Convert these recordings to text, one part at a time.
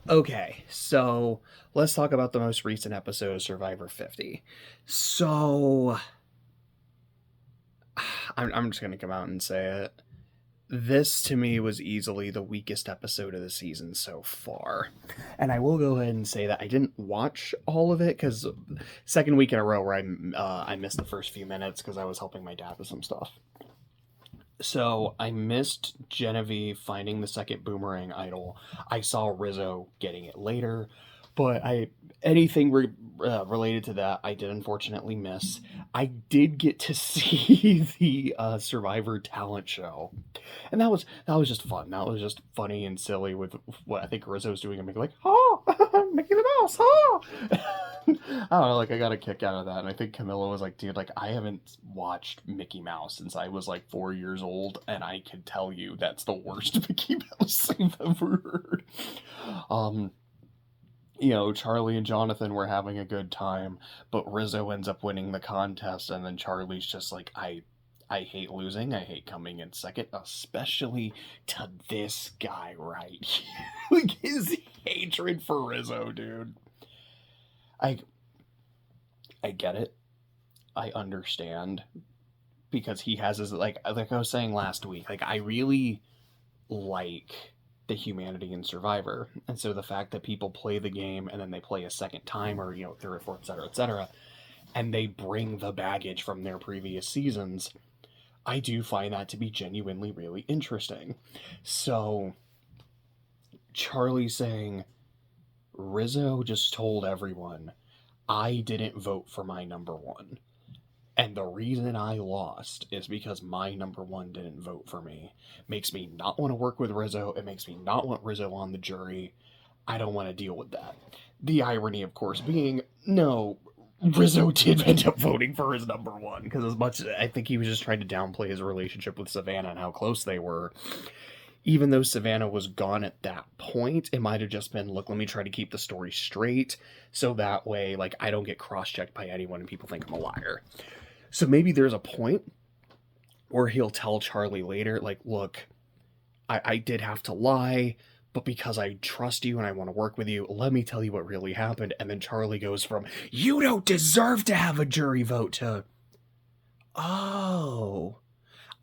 Okay, so let's talk about the most recent episode of Survivor 50. So, I'm just going to come out and say it. This to me was easily the weakest episode of the season so far. And I will go ahead and say that I didn't watch all of it because second week in a row where I missed the first few minutes because I was helping my dad with some stuff. So I missed Genevieve finding the second boomerang idol. I saw Rizzo getting it later, but I anything related to that I did unfortunately miss. I did get to see the Survivor talent show, and that was just fun. That was just funny and silly with what I think Rizzo's doing and making like, oh, Mickey the Mouse, oh. I don't know, like I got a kick out of that, and I think Camilla was like, "Dude, like I haven't watched Mickey Mouse since I was like 4 years old, and I can tell you that's the worst Mickey Mouse I've ever heard." Um, Charlie and Jonathan were having a good time, but Rizzo ends up winning the contest, and then Charlie's just like, I hate losing. I hate coming in second, especially to this guy right here. Like his hatred for Rizzo, dude. I I get it. I understand because he has his like I was saying last week. Like I really like the humanity in Survivor, and so the fact that people play the game and then they play a second time or third or fourth, etc., and they bring the baggage from their previous seasons. I do find that to be genuinely really interesting. So Charlie saying Rizzo just told everyone I didn't vote for my number one. And the reason I lost is because my number one didn't vote for me. Makes me not want to work with Rizzo. It makes me not want Rizzo on the jury. I don't want to deal with that. The irony, of course, being no, Rizzo did end up voting for his number one because as much as I think he was just trying to downplay his relationship with Savannah and how close they were, even though Savannah was gone at that point, it might have just been, look, let me try to keep the story straight so that way, like, I don't get cross checked by anyone and people think I'm a liar. So maybe there's a point where he'll tell Charlie later, like, look, I did have to lie, but because I trust you and I want to work with you, let me tell you what really happened. And then Charlie goes from, you don't deserve to have a jury vote to, oh,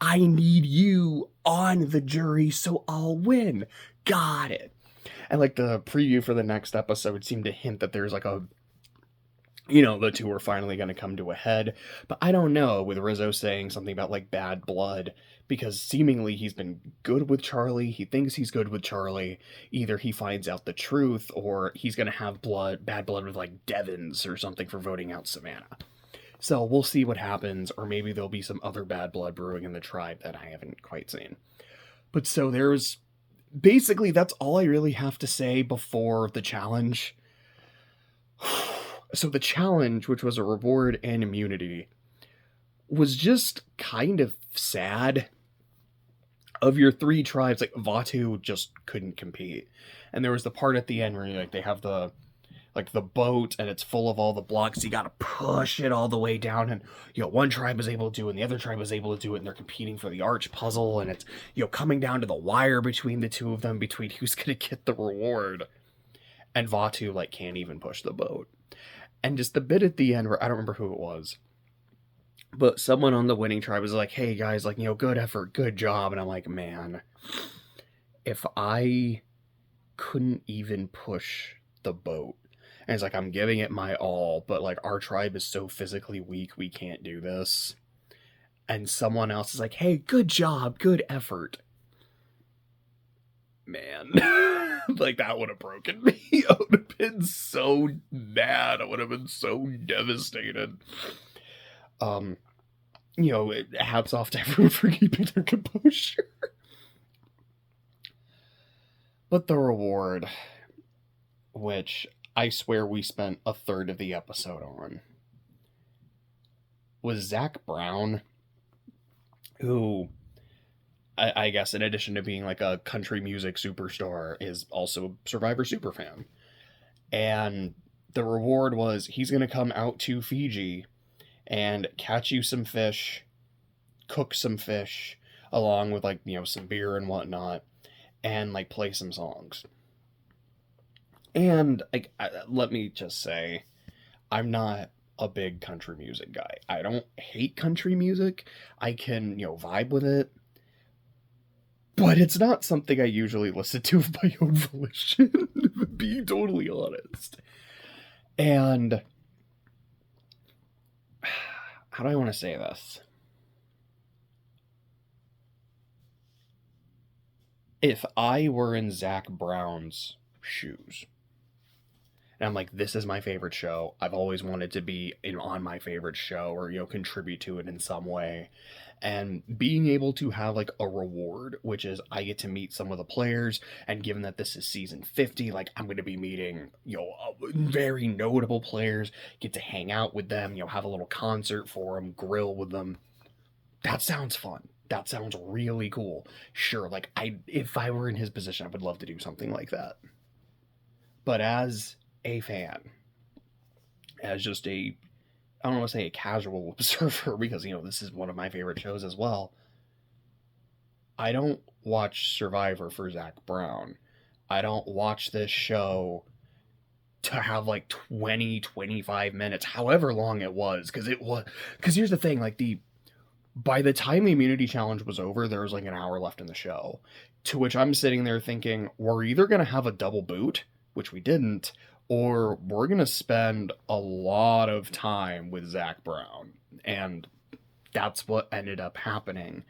I need you on the jury so I'll win. Got it. And like the preview for the next episode seemed to hint that there's like the two are finally going to come to a head. But I don't know, with Rizzo saying something about like bad blood, because seemingly he's been good with Charlie. He thinks he's good with Charlie. Either he finds out the truth or he's going to have bad blood with like Devins or something for voting out Savannah. So we'll see what happens, or maybe there'll be some other bad blood brewing in the tribe that I haven't quite seen. But so there's basically that's all I really have to say before the challenge. So the challenge, which was a reward and immunity, was just kind of sad. Of your three tribes, like Vatu just couldn't compete. And there was the part at the end where like they have the boat and it's full of all the blocks. So you got to push it all the way down, and one tribe was able to do it and the other tribe was able to do it, and they're competing for the arch puzzle, and it's coming down to the wire between the two of them, between who's gonna get the reward. And Vatu like can't even push the boat. And just the bit at the end where I don't remember who it was, but someone on the winning tribe was like, hey guys, like, good effort, good job. And I'm like, man, if I couldn't even push the boat, and it's like, I'm giving it my all, but like our tribe is so physically weak, we can't do this. And someone else is like, hey, good job, good effort. Man, like that would have broken me. I would have been so mad. I would have been so devastated. Um, hats off to everyone for keeping their composure. But the reward, which I swear we spent a third of the episode on, was Zach Brown, who I guess in addition to being like a country music superstar, is also a Survivor superfan. And the reward was he's going to come out to Fiji and catch you some fish, cook some fish, along with like, some beer and whatnot, and like play some songs. And let me just say, I'm not a big country music guy. I don't hate country music. I can, vibe with it. But it's not something I usually listen to of my own volition, being totally honest. And how do I want to say this? If I were in Zach Brown's shoes, and I'm like, this is my favorite show. I've always wanted to be on my favorite show or, contribute to it in some way. And being able to have like a reward, which is I get to meet some of the players. And given that this is season 50, like I'm going to be meeting, very notable players, get to hang out with them, have a little concert for them, grill with them. That sounds fun. That sounds really cool. Sure, like if I were in his position, I would love to do something like that. But as a fan, as just I don't want to say a casual observer because, this is one of my favorite shows as well. I don't watch Survivor for Zach Brown. I don't watch this show to have like 20, 25 minutes, however long it was. Because here's the thing, like by the time the immunity challenge was over, there was like an hour left in the show. To which I'm sitting there thinking, we're either going to have a double boot, which we didn't, or we're going to spend a lot of time with Zach Brown. And that's what ended up happening.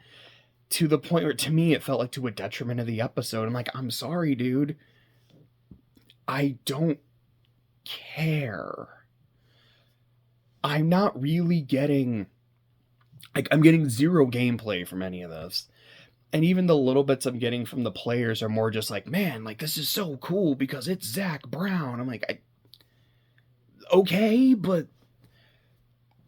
To the point where, to me, it felt like to a detriment of the episode. I'm like, I'm sorry, dude. I don't care. I'm not really getting... Like, I'm getting zero gameplay from any of this. And even the little bits I'm getting from the players are more just like, man, like, this is so cool because it's Zach Brown. I'm like, okay, but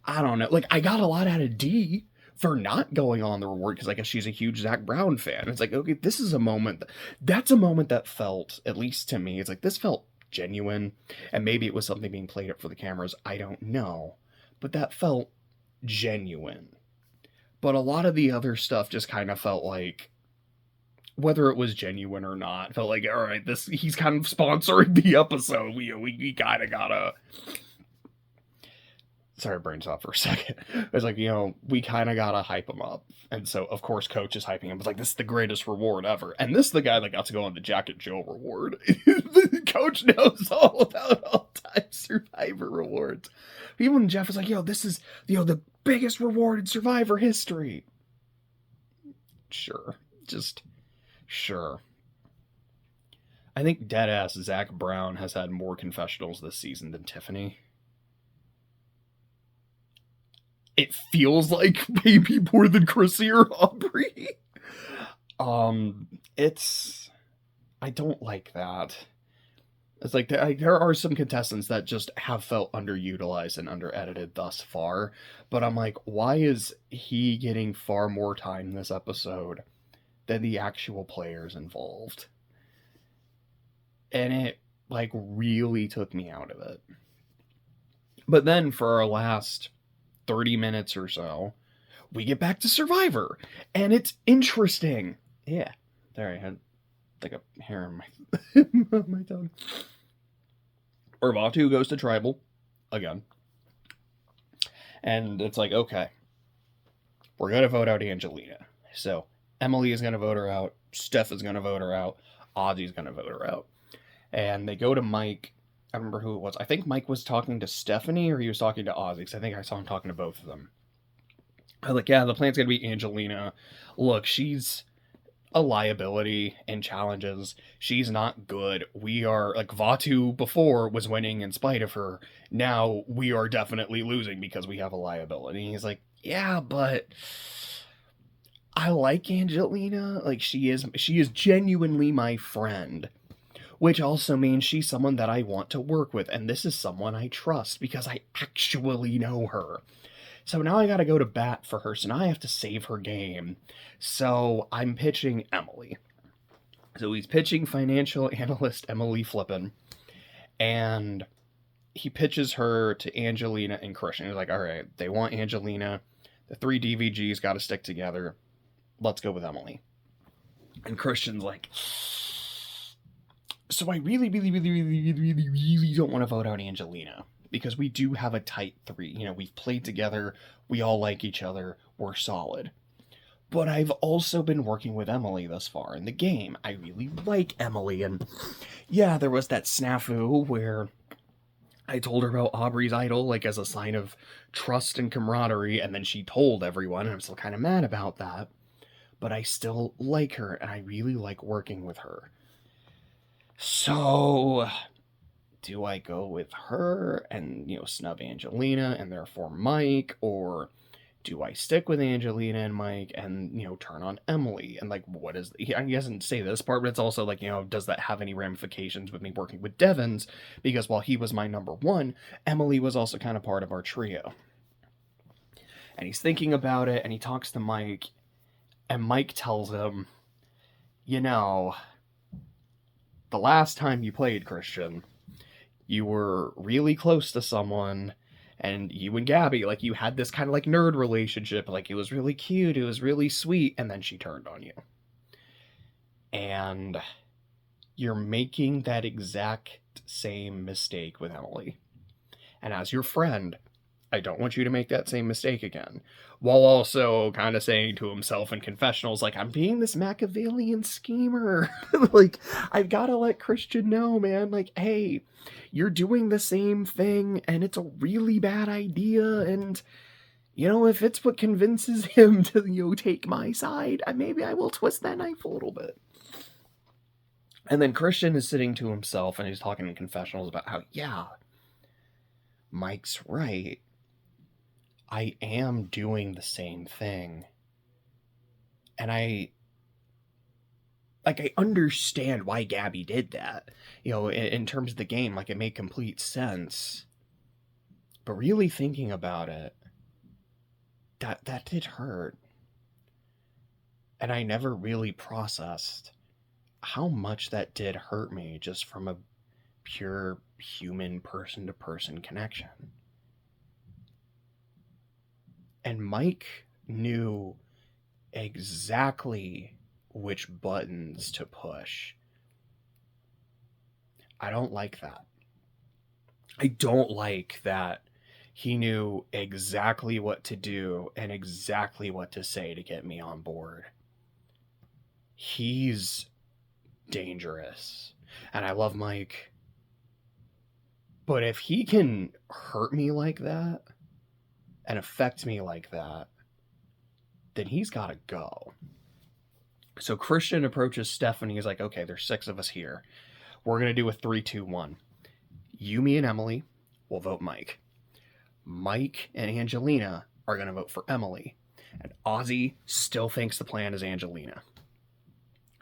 I don't know. Like, I got a lot out of Dee for not going on the reward because I guess she's a huge Zach Brown fan. It's like, okay, this is a moment. That's a moment that felt, at least to me, it's like this felt genuine. And maybe it was something being played up for the cameras. I don't know. But that felt genuine. But a lot of the other stuff just kind of felt like, whether it was genuine or not, felt like, all right, he's kind of sponsoring the episode. We kind of gotta... Sorry, brain stop for a second. It's like, we kind of gotta hype him up. And so, of course, Coach is hyping him. It's like, this is the greatest reward ever. And this is the guy that got to go on the Jack and Jill reward. Coach knows all about all-time Survivor rewards. Even Jeff was like, this is, the biggest reward in Survivor history. Sure. Just, sure. I think deadass Zach Brown has had more confessionals this season than Tiffany. It feels like maybe more than Chrissy or Aubrey. I don't like that. It's like there are some contestants that just have felt underutilized and under-edited thus far, but I'm like, why is he getting far more time this episode than the actual players involved? And it, like, really took me out of it. But then for our last 30 minutes or so, we get back to Survivor, and it's interesting. Yeah, there I had like a hair in my tongue. Urvatu goes to Tribal again, and it's like, okay, we're gonna vote out Angelina. So Emily is gonna vote her out. Steph is gonna vote her out. Ozzy's gonna vote her out. And they go to Mike. I remember who it was. I think Mike was talking to Stephanie or he was talking to Ozzy, because I think I saw him talking to both of them. I was like, yeah, the plan's going to be Angelina. Look, she's a liability in challenges. She's not good. We are, like, Vatu before was winning in spite of her. Now we are definitely losing because we have a liability. He's like, yeah, but I like Angelina. Like, she is genuinely my friend. Which also means she's someone that I want to work with. And this is someone I trust because I actually know her. So now I gotta go to bat for her. So now I have to save her game. So I'm pitching Emily. So he's pitching financial analyst Emily Flippin. And he pitches her to Angelina and Christian. He's like, all right, they want Angelina. The 3 DVGs gotta stick together. Let's go with Emily. And Christian's like... So I really, really, really, really, really, really don't want to vote out Angelina because we do have a tight three. You know, we've played together, we all like each other, we're solid. But I've also been working with Emily thus far in the game. I really like Emily, and yeah, there was that snafu where I told her about Aubrey's idol, like as a sign of trust and camaraderie, and then she told everyone, and I'm still kind of mad about that. But I still like her, and I really like working with her. So, do I go with her and, snub Angelina and therefore Mike, or do I stick with Angelina and Mike and, turn on Emily? And, like, what is... He doesn't say this part, but it's also, like, does that have any ramifications with me working with Devons? Because while he was my number one, Emily was also kind of part of our trio. And he's thinking about it, and he talks to Mike, and Mike tells him, the last time you played, Christian, you were really close to someone, and you and Gabby, like, you had this kind of, like, nerd relationship, like, it was really cute, it was really sweet, and then she turned on you. And you're making that exact same mistake with Emily. And as your friend, I don't want you to make that same mistake again. While also kind of saying to himself in confessionals, like, I'm being this Machiavellian schemer. Like, I've got to let Christian know, man. Like, hey, you're doing the same thing, and it's a really bad idea. And, if it's what convinces him to, take my side, maybe I will twist that knife a little bit. And then Christian is sitting to himself, and he's talking in confessionals about how, yeah, Mike's right. I am doing the same thing. And I understand why Gabby did that. In terms of the game, like, it made complete sense. But really thinking about it, that did hurt. And I never really processed how much that did hurt me just from a pure human person-to-person connection. And Mike knew exactly which buttons to push. I don't like that. I don't like that he knew exactly what to do and exactly what to say to get me on board. He's dangerous. And I love Mike. But if he can hurt me like that and affect me like that, then he's got to go. So Christian approaches Stephanie. He's like, okay, there's 6 of us here. We're going to do a 3-2-1. You, me, and Emily will vote Mike. Mike and Angelina are going to vote for Emily. And Ozzy still thinks the plan is Angelina.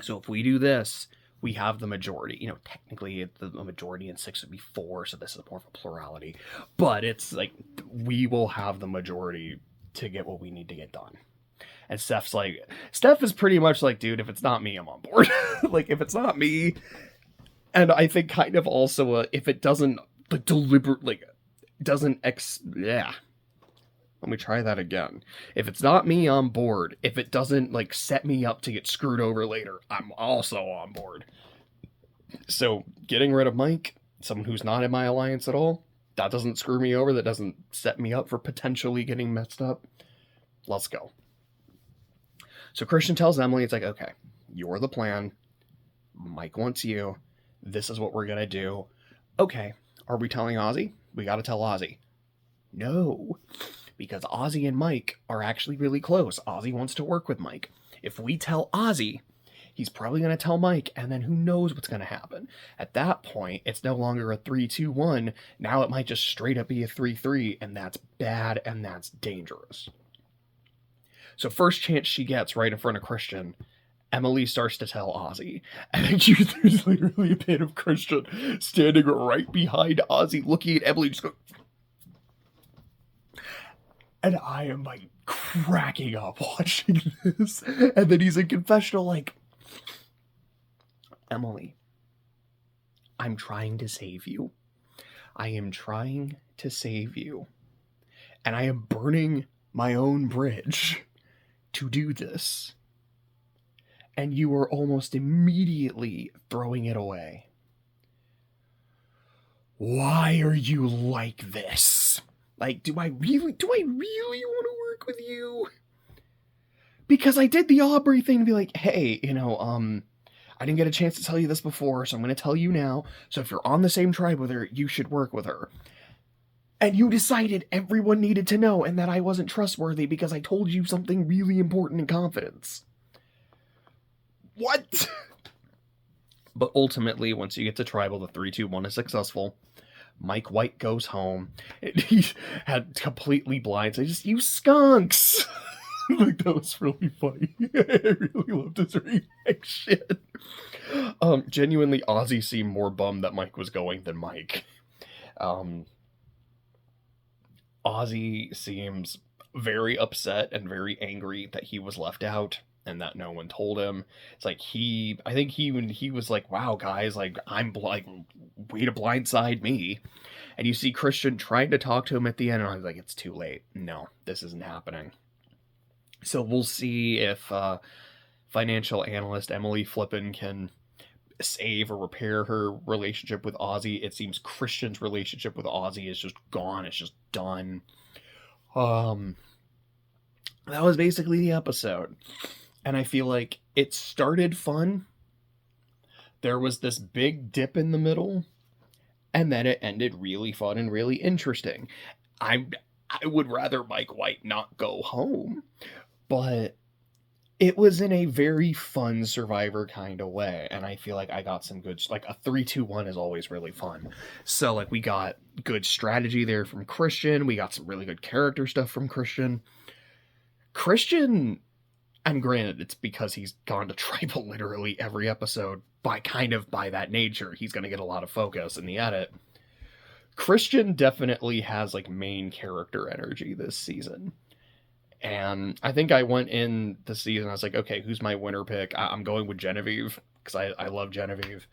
So if we do this, we have the majority. Technically the majority in 6 would be 4, so this is more of a plurality. But it's like, we will have the majority to get what we need to get done. And Steph is pretty much like, dude, if it's not me, I'm on board. Like, if it's not me, and I think kind of also, if it doesn't, like, deliberately, let me try that again. If it's not me, I'm board. If it doesn't, like, set me up to get screwed over later, I'm also on board. So, getting rid of Mike, someone who's not in my alliance at all, that doesn't screw me over, that doesn't set me up for potentially getting messed up. Let's go. So Christian tells Emily, it's like, okay, you're the plan. Mike wants you. This is what we're going to do. Okay, are we telling Ozzy? We got to tell Ozzy. No, because Ozzy and Mike are actually really close. Ozzy wants to work with Mike. If we tell Ozzy, he's probably going to tell Mike, and then who knows what's going to happen. At that point, it's no longer a 3-2-1. Now it might just straight up be a 3-3, and that's bad, and that's dangerous. So first chance she gets right in front of Christian, Emily starts to tell Ozzy. And there's literally a bit of Christian standing right behind Ozzy, looking at Emily, just going... And I am, like, cracking up watching this. And then he's in confessional, like, Emily, I'm trying to save you. I am trying to save you. And I am burning my own bridge to do this. And you are almost immediately throwing it away. why are you like this? Like, do I really want to work with you? Because I did the Aubrey thing to be like, hey, I didn't get a chance to tell you this before, so I'm going to tell you now. So if you're on the same tribe with her, you should work with her. And you decided everyone needed to know and that I wasn't trustworthy because I told you something really important in confidence. What? But ultimately, once you get to tribal, the 3-2-1 is successful. Mike White goes home. He had completely blind. So I just, you skunks. Like, that was really funny. I really loved his reaction. Genuinely, Ozzy seemed more bummed that Mike was going than Mike. Ozzy seems very upset and very angry that he was left out and that no one told him. It's like I think when he was like, wow, guys, like, I'm like, way to blindside me. And you see Christian trying to talk to him at the end, and I was like, it's too late. No, this isn't happening. So we'll see if financial analyst Emily Flippen can save or repair her relationship with Ozzy. It seems Christian's relationship with Ozzy is just gone. It's just done. That was basically the episode. And I feel like it started fun. There was this big dip in the middle, and then it ended really fun and really interesting. I would rather Mike White not go home, but it was in a very fun Survivor kind of way, and I feel like I got some good, like, a 3-2-1 is always really fun. So, like, we got good strategy there from Christian, we got some really good character stuff from Christian. And granted, it's because he's gone to tribal literally every episode, by that nature, he's going to get a lot of focus in the edit. Christian definitely has, like, main character energy this season. And I think I went in the season, I was like, okay, who's my winner pick? I'm going with Genevieve, because I love Genevieve.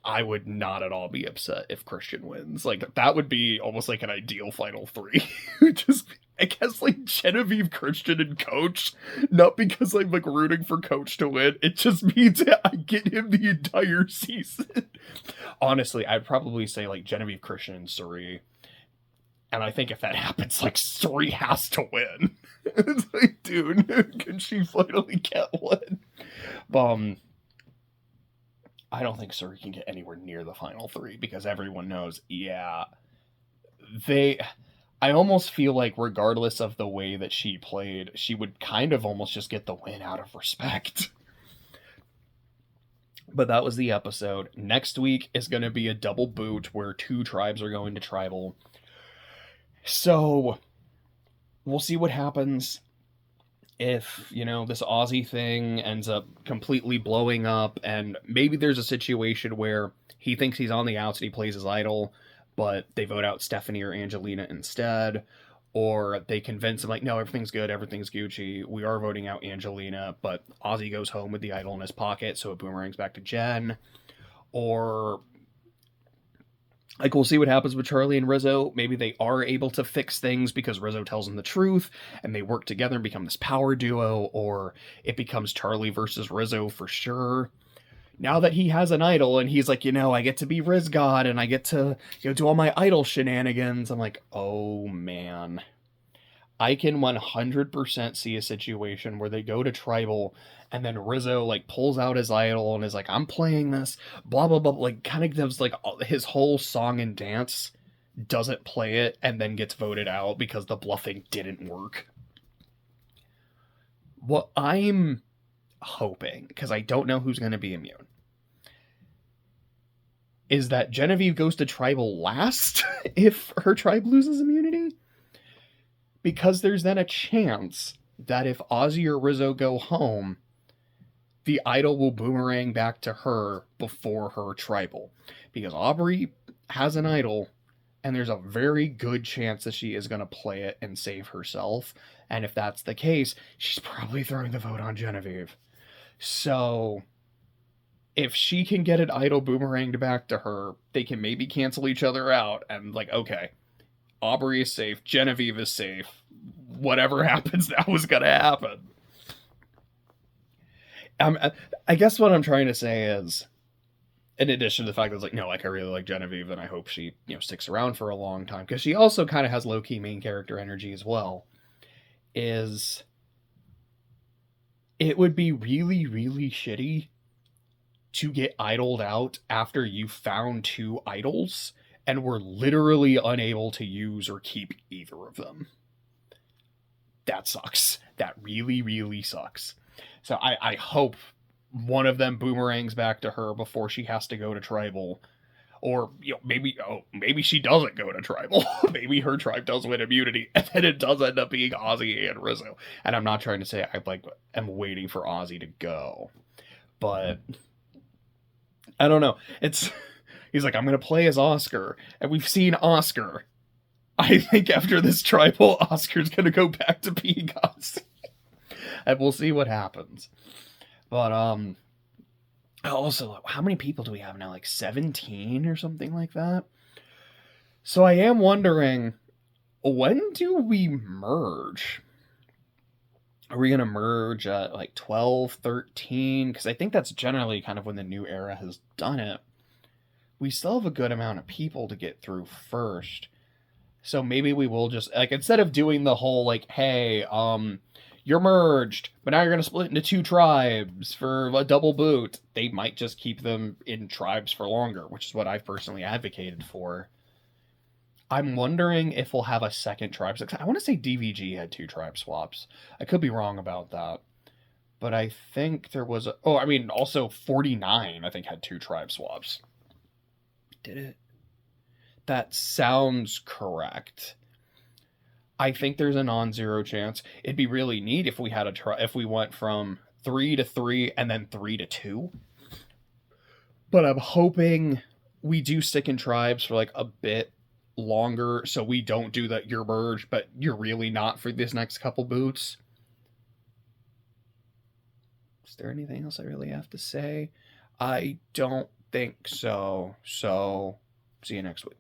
I would not at all be upset if Christian wins. Like, that would be almost like an ideal final three. Just, I guess, like, Genevieve, Christian, and Coach. Not because I'm, like, rooting for Coach to win. It just means that I get him the entire season. Honestly, I'd probably say, like, Genevieve, Christian, and Suri. And I think if that happens, like, Suri has to win. It's like, dude, can she finally get one? I don't think Suri can get anywhere near the final three because everyone knows, yeah, I almost feel like regardless of the way that she played, she would kind of almost just get the win out of respect. But that was the episode. Next week is going to be a double boot where 2 tribes are going to tribal. So we'll see what happens. If, this Aussie thing ends up completely blowing up, and maybe there's a situation where he thinks he's on the outs and he plays his idol, but they vote out Stephanie or Angelina instead, or they convince him, like, no, everything's good, everything's Gucci, we are voting out Angelina, but Aussie goes home with the idol in his pocket, so it boomerangs back to Jen, or, like, we'll see what happens with Charlie and Rizzo. Maybe they are able to fix things because Rizzo tells them the truth and they work together and become this power duo, or it becomes Charlie versus Rizzo for sure. Now that he has an idol and he's like, I get to be Riz God and I get to do all my idol shenanigans. I'm like, oh man. I can 100% see a situation where they go to tribal and then Rizzo, like, pulls out his idol and is like, I'm playing this, blah, blah, blah, like, kind of does, like, his whole song and dance, doesn't play it, and then gets voted out because the bluffing didn't work. What I'm hoping, because I don't know who's going to be immune, is that Genevieve goes to tribal last if her tribe loses immunity. Because there's then a chance that if Ozzy or Rizzo go home, the idol will boomerang back to her before her tribal. Because Aubrey has an idol, and there's a very good chance that she is going to play it and save herself. And if that's the case, she's probably throwing the vote on Genevieve. So, if she can get an idol boomeranged back to her, they can maybe cancel each other out. And, like, okay, Aubrey is safe, Genevieve is safe. Whatever happens now is going to happen. I guess what I'm trying to say is, in addition to the fact that it's like, no, like I really like Genevieve and I hope she, sticks around for a long time because she also kind of has low key main character energy as well. Is it would be really, really shitty to get idled out after you found two idols and were literally unable to use or keep either of them. That sucks. That really, really sucks. So I hope one of them boomerangs back to her before she has to go to tribal. Or maybe she doesn't go to tribal. Maybe her tribe does win immunity, and then it does end up being Ozzy and Rizzo. And I'm not trying to say am waiting for Ozzy to go, but I don't know. He's like, I'm gonna play as Oscar, and we've seen Oscar. I think after this tribal, Oscar's gonna go back to being Ozzy, and we'll see what happens. But also, how many people do we have now? Like 17 or something like that? So I am wondering, when do we merge? Are we going to merge at like 12, 13? Because I think that's generally kind of when the new era has done it. We still have a good amount of people to get through first. So maybe we will just, like, instead of doing the whole, like, hey, you're merged, but now you're going to split into two tribes for a double boot. They might just keep them in tribes for longer, which is what I've personally advocated for. I'm wondering if we'll have a second tribe. I want to say DVG had two tribe swaps. I could be wrong about that. But I think there was also 49, I think, had two tribe swaps. Did it? That sounds correct. I think there's a non-zero chance. It'd be really neat if we had if we went from 3 to 3 and then 3 to 2. But I'm hoping we do stick in tribes for like a bit longer, so we don't do that you're merged, but you're really not for this next couple boots. Is there anything else I really have to say? I don't think so. So, see you next week.